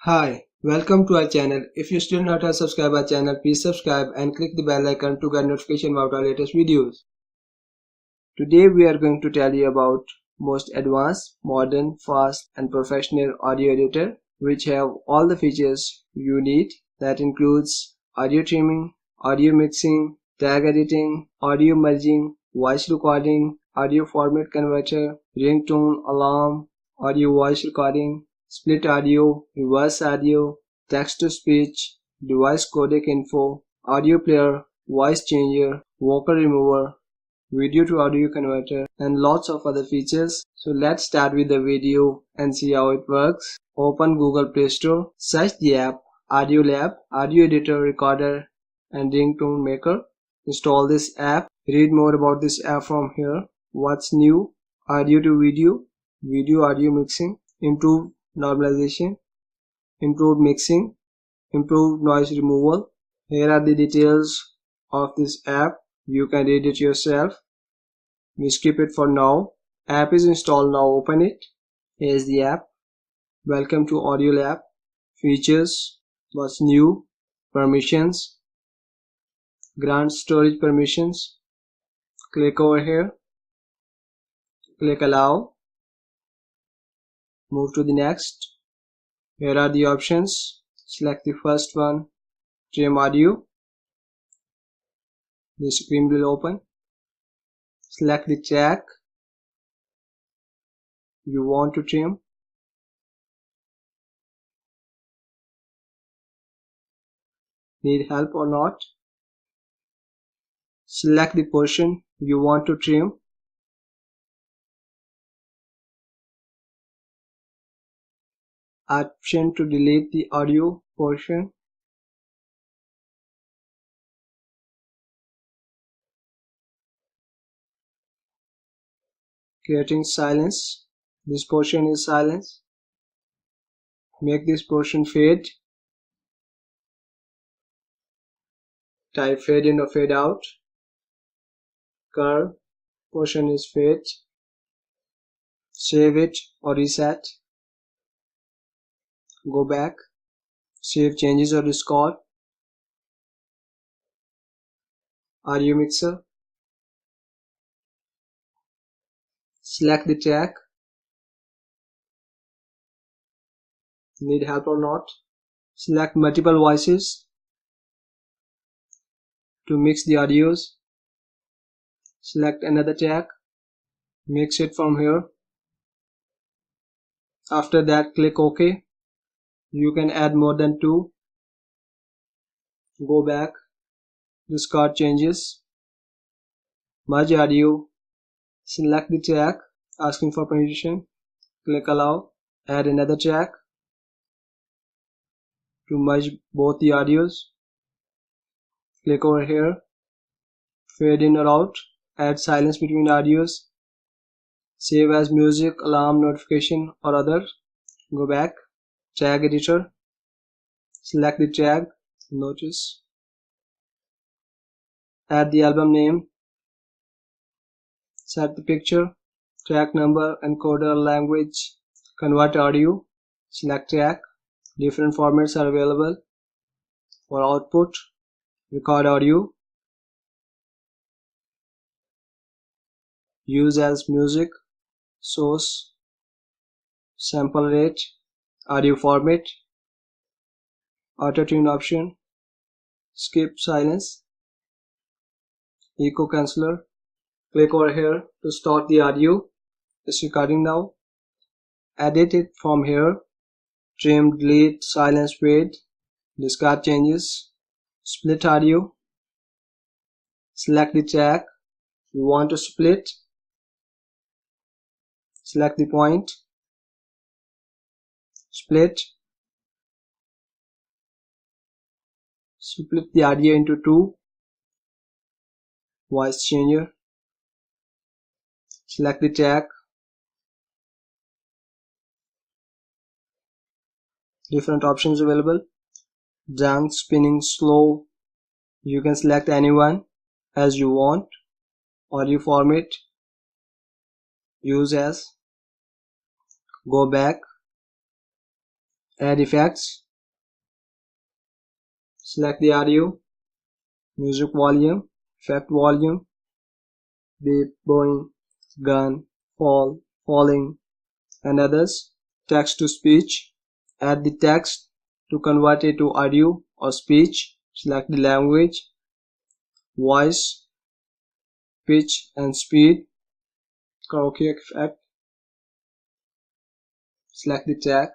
Hi, welcome to our channel. If you still not have subscribed our channel, please subscribe and click the bell icon to get notification about our latest videos. Today we are going to tell you about most advanced, modern, fast and professional audio editor which have all the features you need. That includes audio trimming, audio mixing, tag editing, audio merging, voice recording, audio format converter, ringtone, alarm, audio voice recording, split audio, reverse audio, text to speech, device codec info, audio player, voice changer, vocal remover, video to audio converter, and lots of other features. So let's start with the video and see how it works. Open Google Play Store, search the app audiolab, audio editor, recorder and ringtone maker. Install this app. Read more about this app from here. What's new? Audio to video, video audio mixing, improved normalization, improved mixing, improved noise removal. Here are the details of this app. You can read it yourself. We skip it for now. App is installed now. Open it. Here is the app. Welcome to audiolab. Features. What's new? Permissions. Grant storage permissions. Click over here. Click allow. Move to the next. Here are the options. Select the first one. Trim audio. The screen will open. Select the track you want to trim. Need help or not? Select the portion you want to trim. Option to delete the audio portion. Creating silence. This portion is silence. Make this portion fade. Type fade in or fade out. Curve portion is fade. Save it or reset. Go back. Save changes or record. Audio mixer. Select the track. Need help or not? Select multiple voices to mix the audios. Select another track. Mix it from here. After that, click OK. You can add more than 2. Go back. Discard changes. Merge audio. Select the track. Asking for permission. Click allow. Add another track to merge both the audios. Click over here. Fade in or out. Add silence between audios. Save as music, alarm, notification or other. Go back. Tag editor. Select the tag. Notice. Add the album name. Set the picture, track number, encoder, language, convert audio. Select track. Different formats are available for output. Record audio. Use as music, source, sample rate, audio format, auto tune option, skip silence, echo canceller. Click over here to start the audio. It's recording now. Edit it from here. Trim, delete, silence, fade, discard changes, split audio. Select the track you want to split. Select the point. Split. Split the audio into 2. Voice changer. Select the track. Different options available. Junk, spinning, slow. You can select anyone as you want. Audio format. Use as. Go back. Add effects. Select the audio, music volume, effect volume, beep, boing, gun, fall, falling, and others. Text to speech. Add the text to convert it to audio or speech. Select the language, voice, pitch and speed, karaoke effect. Select the tag,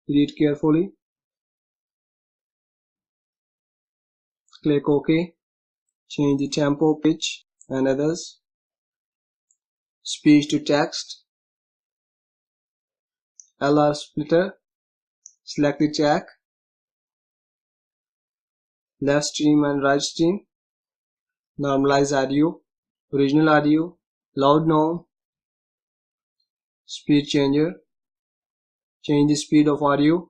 read carefully, click OK, change the tempo, pitch and others. Speech to text, LR splitter, select the tag, left stream and right stream, normalize audio, original audio, loud norm, speed changer, change the speed of audio,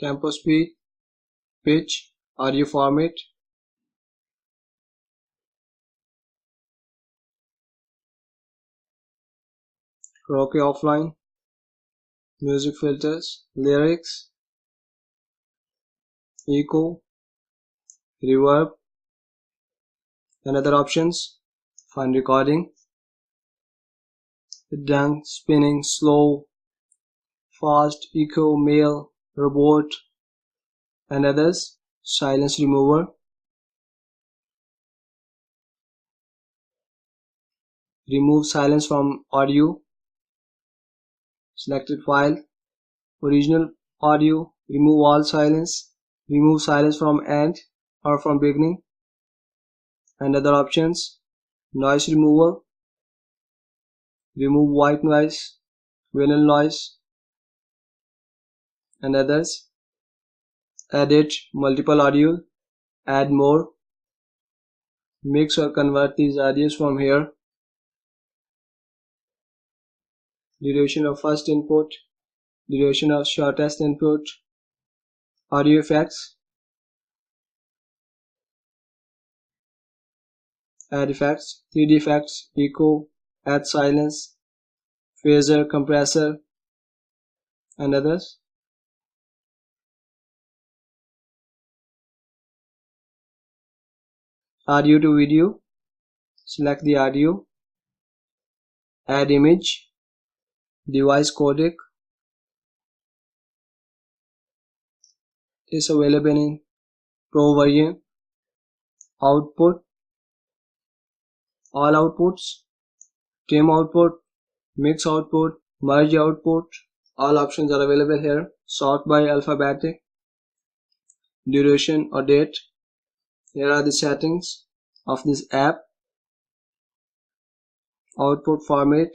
tempo speed, pitch, audio format, karaoke offline, music filters, lyrics, echo, reverb, and other options. Fine recording, dunk, spinning, slow, fast, echo, male, robot, and others. Silence remover, remove silence from audio, selected file, original audio, remove all silence, remove silence from end or from beginning, and other options. Noise removal, remove white noise, vinyl noise, and others. Edit multiple audio, add more, mix or convert these audios from here. Duration of first input, duration of shortest input, audio effects, add effects, 3D effects, echo, add silence, phaser, compressor, and others. Audio to video, select the audio, add image, device codec is available in Pro version, output, all outputs, trim output, mix output, merge output, all options are available here. Sort by alphabetic, duration or date. Here are the settings of this app, output format,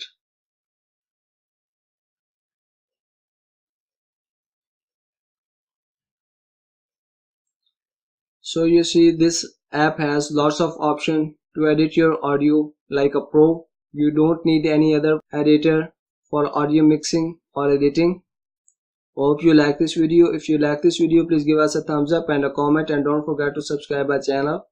so you see this app has lots of options to edit your audio like a pro. You don't need any other editor for audio mixing or editing. Hope you like this video. If you like this video, please give us a thumbs up and a comment, and don't forget to subscribe our channel.